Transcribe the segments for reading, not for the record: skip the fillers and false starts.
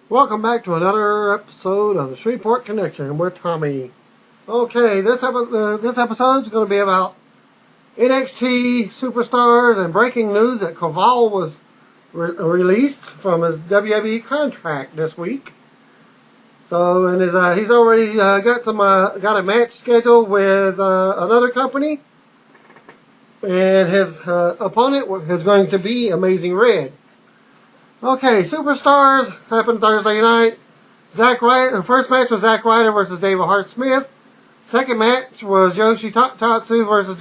Welcome back to another episode of the ShreveportConnection with Tommy. Okay, this episode is going to be about NXT superstars and breaking news that Kaval was released from his WWE contract this week. So, and he's already got a match scheduled with another company, and his opponent is going to be Amazing Red. Okay, Superstars happened Thursday night. The first match was Zack Ryder versus David Hart Smith. Second match was Yoshi Tatsu versus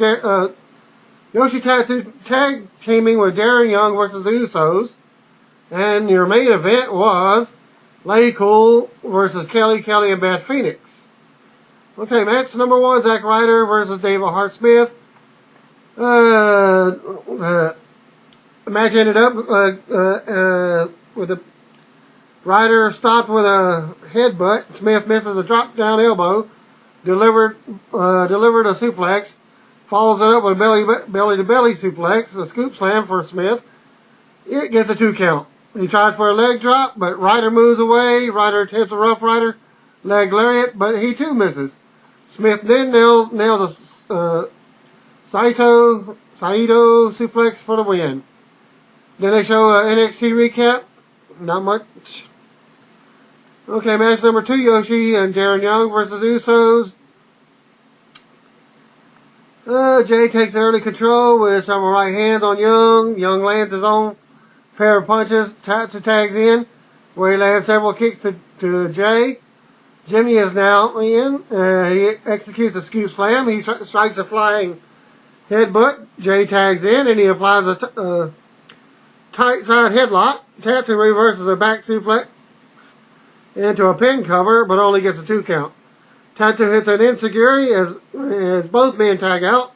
Yoshi Tatsu tag teaming with Darren Young versus the Usos. And your main event was Lady Cool versus Kelly and Beth Phoenix. Okay, match number one, Zack Ryder versus David Hart Smith. The match ended up with a Ryder stopped with a headbutt. Smith misses a drop down elbow, delivered a suplex, follows it up with a belly to belly suplex, a scoop slam for Smith. It gets a 2 count. He tries for a leg drop, but Ryder moves away. Ryder attempts a Rough Rider leg lariat, but he too misses. Smith then nails a Saito suplex for the win. Then they show an NXT recap. Not much. Okay, match number 2, Yoshi and Darren Young versus Usos. Jay takes early control with some right hands on Young. Young lands his own pair of punches. Tatsu tags in, where he lands several kicks to Jay. Jimmy is now in. He executes a scoop slam. He strikes a flying headbutt. Jay tags in, and he applies a tight side headlock. Tatsu reverses a back suplex into a pin cover, but only gets a 2 count. Tatsu hits an enziguri as both men tag out.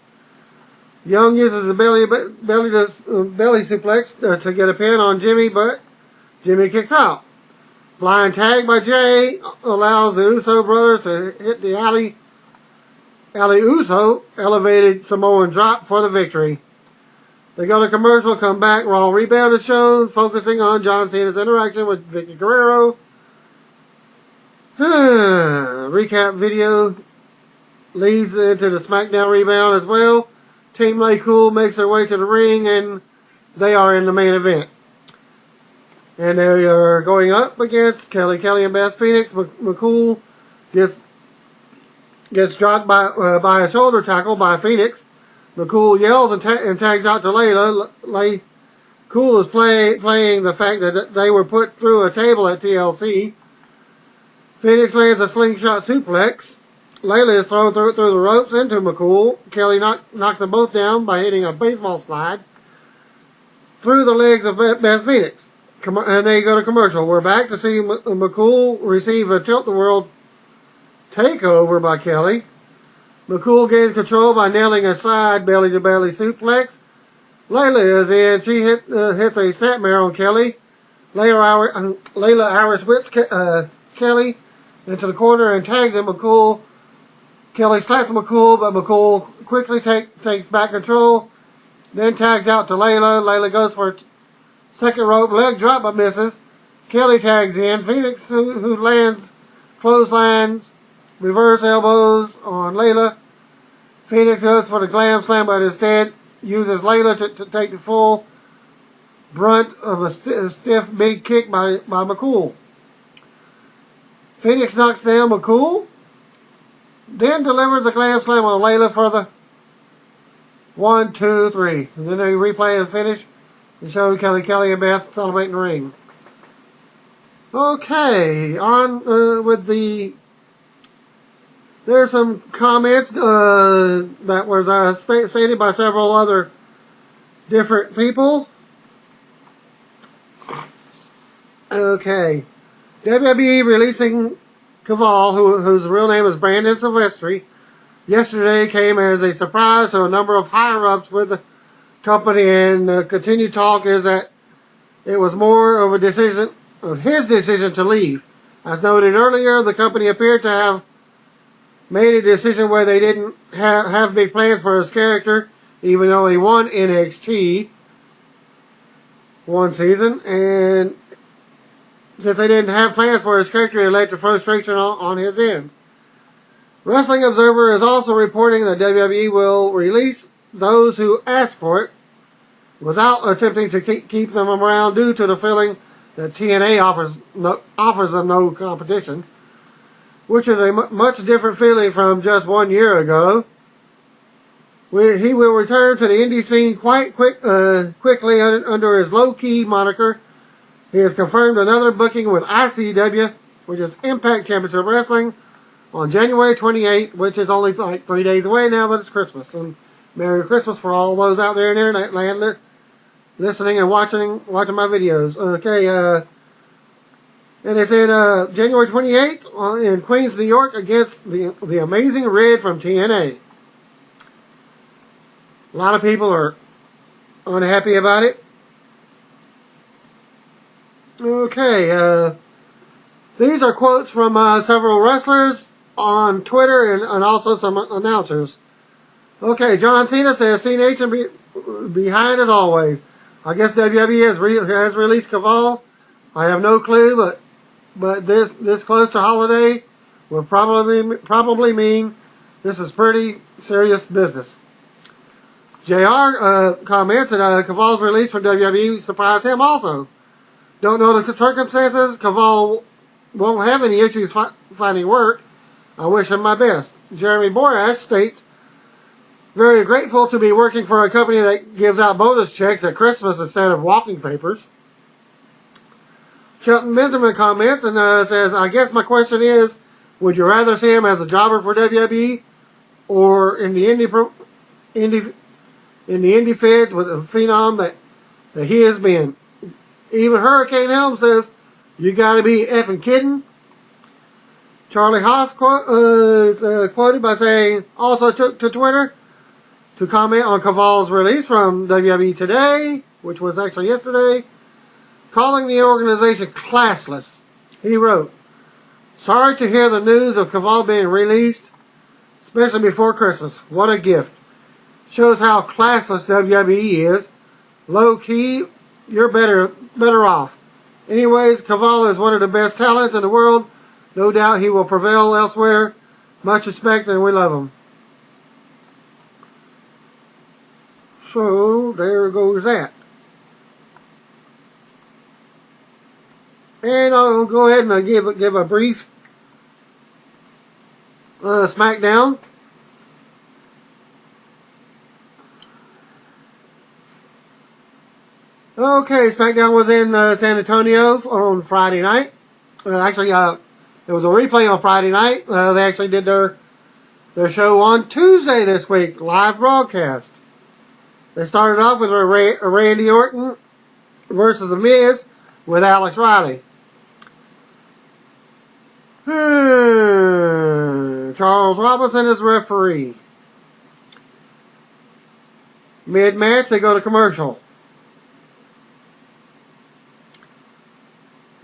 Young uses a belly suplex to get a pin on Jimmy, but Jimmy kicks out. Blind tag by Jay allows the Uso brothers to hit the Ali Uso elevated Samoan drop for the victory. They go to commercial, come back, Raw Rebound is shown, focusing on John Cena's interaction with Vicky Guerrero. Recap video leads into the SmackDown Rebound as well. Team Lay Cool makes their way to the ring, and they are in the main event. And they are going up against Kelly and Beth Phoenix. McCool gets dropped by a shoulder tackle by Phoenix. McCool yells and tags out to Layla. Cool is playing the fact that they were put through a table at TLC. Phoenix lands a slingshot suplex. Layla is thrown through the ropes into McCool. Kelly knocks them both down by hitting a baseball slide through the legs of Beth Phoenix. And they go to commercial. We're back to see McCool receive a tilt-the-world takeover by Kelly. McCool gains control by nailing a side belly-to-belly suplex. Layla is in. She hits a snapmare on Kelly. Layla Irish whips Kelly into the corner and tags in McCool. Kelly slaps McCool, but McCool quickly takes back control. Then tags out to Layla. Layla goes for a second rope leg drop, but misses. Kelly tags in. Phoenix, who lands clotheslines, reverse elbows on Layla. Phoenix goes for the glam slam, but instead uses Layla to take the full brunt of a stiff big kick by McCool. Phoenix knocks down McCool, then delivers a glam slam on Layla for the 1, 2, 3. And then they replay the finish and show Kelly and Beth celebrating the ring. Okay, on with the... There's some comments that was stated by several other different people. Okay. WWE releasing Kaval, whose real name is Brandon Silvestri, yesterday came as a surprise to a number of higher-ups with the company, and continued talk is that it was more of his decision to leave. As noted earlier, the company appeared to have made a decision where they didn't have big plans for his character, even though he won NXT one season, and since they didn't have plans for his character, it led to frustration on his end. Wrestling Observer is also reporting that WWE will release those who ask for it without attempting to keep them around due to the feeling that TNA offers them no competition, which is a much different feeling from just 1 year ago. He will return to the indie scene quite quickly under his low-key moniker. He has confirmed another booking with ICW, which is Impact Championship Wrestling, on January 28th, which is only like 3 days away now that it's Christmas. And Merry Christmas for all those out there in internet land listening and watching my videos. Okay, and it's in January 28th in Queens, New York, against the Amazing Red from TNA. A lot of people are unhappy about it. Okay, these are quotes from several wrestlers on Twitter and also some announcers. Okay, John Cena says, C-Nation behind as always. I guess WWE has released Kaval. I have no clue, but this close to holiday will probably mean this is pretty serious business. JR comments that Kaval's release from WWE surprised him also. Don't know the circumstances. Kaval won't have any issues finding work. I wish him my best. Jeremy Borash states, very grateful to be working for a company that gives out bonus checks at Christmas instead of walking papers. Shelton Benjamin comments and says, I guess my question is, would you rather see him as a jobber for WWE or in the indie feds with a phenom that he has been? Even Hurricane Helm says, you gotta be effing kidding. Charlie Haas is quoted by saying, also took to Twitter to comment on Kaval's release from WWE Today, which was actually yesterday, calling the organization classless. He wrote, sorry to hear the news of Kaval being released, especially before Christmas. What a gift. Shows how classless WWE is. Low key, you're better off. Anyways, Kaval is one of the best talents in the world. No doubt he will prevail elsewhere. Much respect and we love him. So, there goes that. And I'll go ahead and give a brief SmackDown. Okay, SmackDown was in San Antonio on Friday night. There was a replay on Friday night. They actually did their show on Tuesday this week, live broadcast. They started off with Randy Orton versus The Miz with Alex Riley. Charles Robinson is referee. Mid-match, they go to commercial.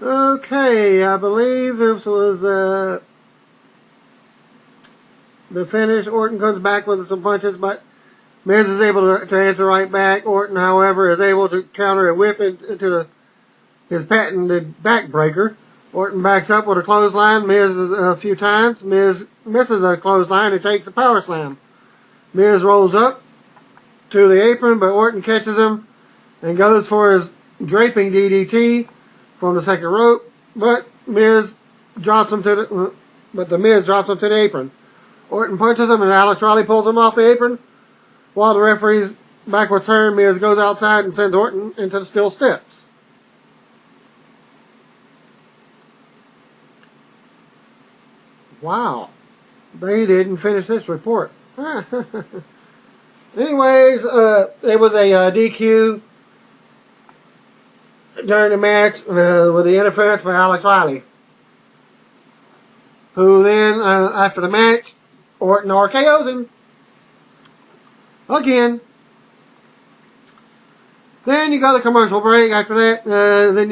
Okay, I believe this was the finish. Orton comes back with some punches, but Miz is able to answer right back. Orton, however, is able to counter a whip into his patented backbreaker. Orton backs up with a clothesline. Miz a few times. Miz misses a clothesline and takes a power slam. Miz rolls up to the apron, but Orton catches him and goes for his draping DDT from the second rope, but the Miz drops him to the apron. Orton punches him and Alex Riley pulls him off the apron. While the referee's backward turn, Miz goes outside and sends Orton into the steel steps. Wow. They didn't finish this report. Anyways, it was a DQ during the match with the interference from Alex Riley, who then, after the match, Orton RKO's him again. Then you go to commercial break. After that, then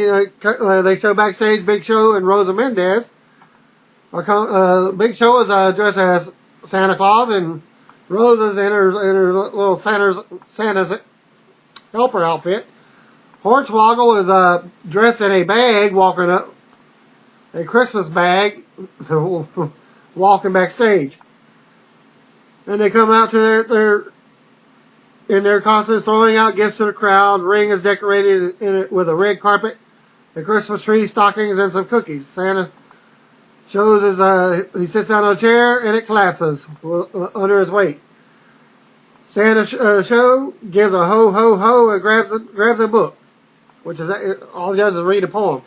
they show backstage Big Show and Rosa Mendez. Big Show is dressed as Santa Claus, and Rosa's in her little Santa's helper outfit. Hornswoggle is dressed in a bag, walking up a Christmas bag walking backstage. And they come out to in their costumes, throwing out gifts to the crowd. The ring is decorated with a red carpet, a Christmas tree, stockings, and some cookies. Santa shows he sits down on a chair and it collapses under his weight. Santa show gives a ho ho ho and grabs a book, which is all he does is read a poem.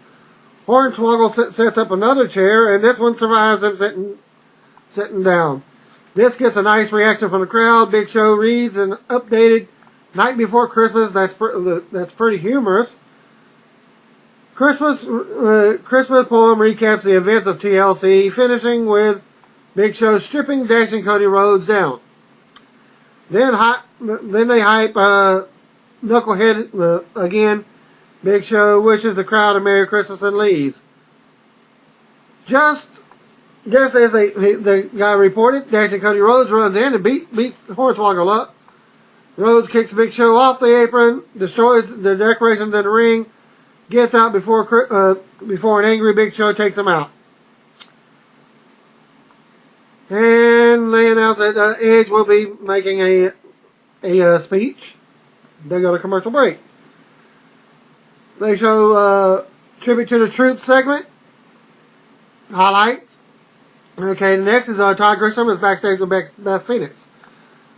Hornswoggle sets up another chair, and this one survives him sitting down. This gets a nice reaction from the crowd. Big Show reads an updated Night Before Christmas. That's pretty humorous. Christmas poem recaps the events of TLC, finishing with Big Show stripping Dashing Cody Rhodes down. Then they hype Knucklehead again. Big Show wishes the crowd a Merry Christmas and leaves. Just as the guy reported, Dashing Cody Rhodes runs in and beats Hornswoggle up. Rhodes kicks Big Show off the apron, destroys the decorations in the ring, gets out before an angry Big Show takes him out. And they announce that Edge will be making a speech. They go to commercial break. They show tribute to the troops segment highlights. Okay, the next is Todd Grisham is backstage with Beth Phoenix.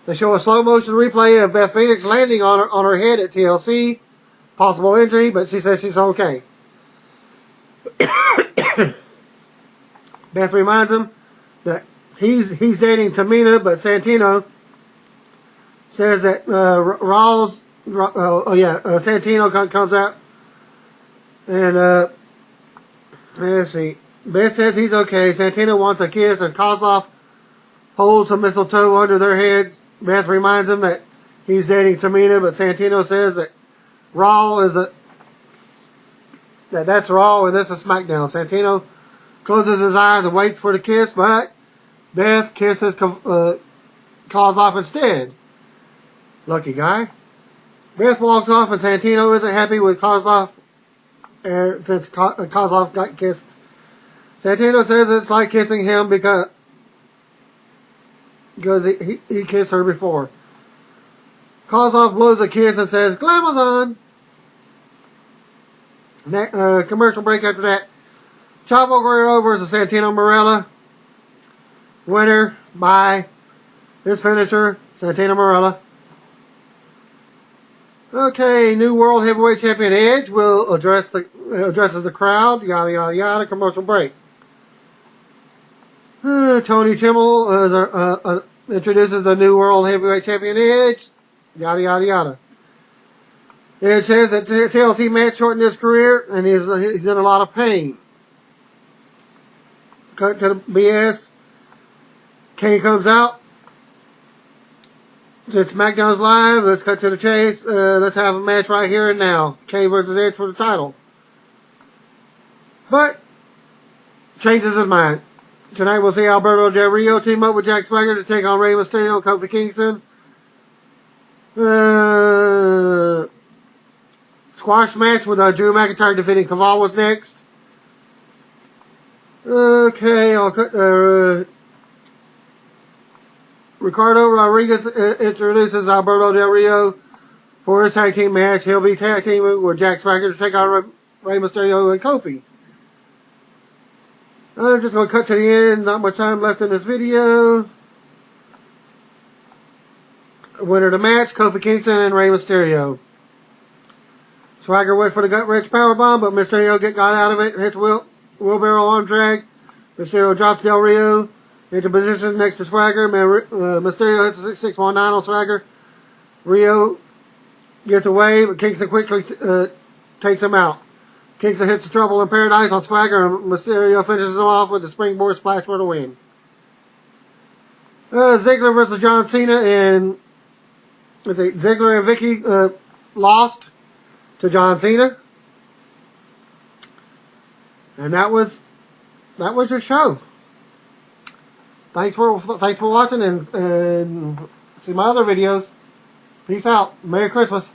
They show a slow motion replay of Beth Phoenix landing on her head at TLC. Possible injury, but she says she's okay. Beth reminds him that he's dating Tamina, but Santino says that Santino comes out and let's see. Beth says he's okay. Santino wants a kiss, and Kozlov holds some mistletoe under their heads. Beth reminds him that he's dating Tamina, but Santino says that that's Raw and this is SmackDown. Santino closes his eyes and waits for the kiss, but Beth kisses Kozlov instead. Lucky guy. Beth walks off, and Santino isn't happy with Kozlov since Kozlov got kissed. Santino says it's like kissing him because he kissed her before. Kozlov blows a kiss and says, "Glamazon." Commercial break after that. Chavo Guerrero versus Santino Marella. Winner by his finisher, Santino Marella. Okay, new World Heavyweight Champion Edge will addresses the crowd. Yada yada yada. Commercial break. Tony Chimmel introduces the new World Heavyweight Champion Edge. Yada yada yada. It says that TLC match shortened his career and he's in a lot of pain. Cut to the BS. Kane comes out. Since SmackDown's live, let's cut to the chase. Let's have a match right here and now. Kane versus Edge for the title. But changes his mind. Tonight we'll see Alberto Del Rio team up with Jack Swagger to take on Rey Mysterio and Kofi Kingston. Squash match with Drew McIntyre defeating Kaval was next. Okay, I'll cut. Ricardo Rodriguez introduces Alberto Del Rio for his tag team match. He'll be tag teaming with Jack Swagger to take on Rey Mysterio and Kofi. I'm just going to cut to the end. Not much time left in this video. Winner of the match, Kofi Kingston and Rey Mysterio. Swagger went for the gut-wrench powerbomb, but Mysterio got out of it. Hits wheelbarrow arm drag. Mysterio drops Del Rio into position next to Swagger. Mysterio hits a 619 on Swagger. Rio gets away, but Kingston quickly takes him out. Kingston hits the Trouble in Paradise on Swagger, and Mysterio finishes him off with the springboard splash for the win. Ziggler versus John Cena, and Ziggler and Vicky lost to John Cena. And that was your show. Thanks for watching, and see my other videos. Peace out. Merry Christmas.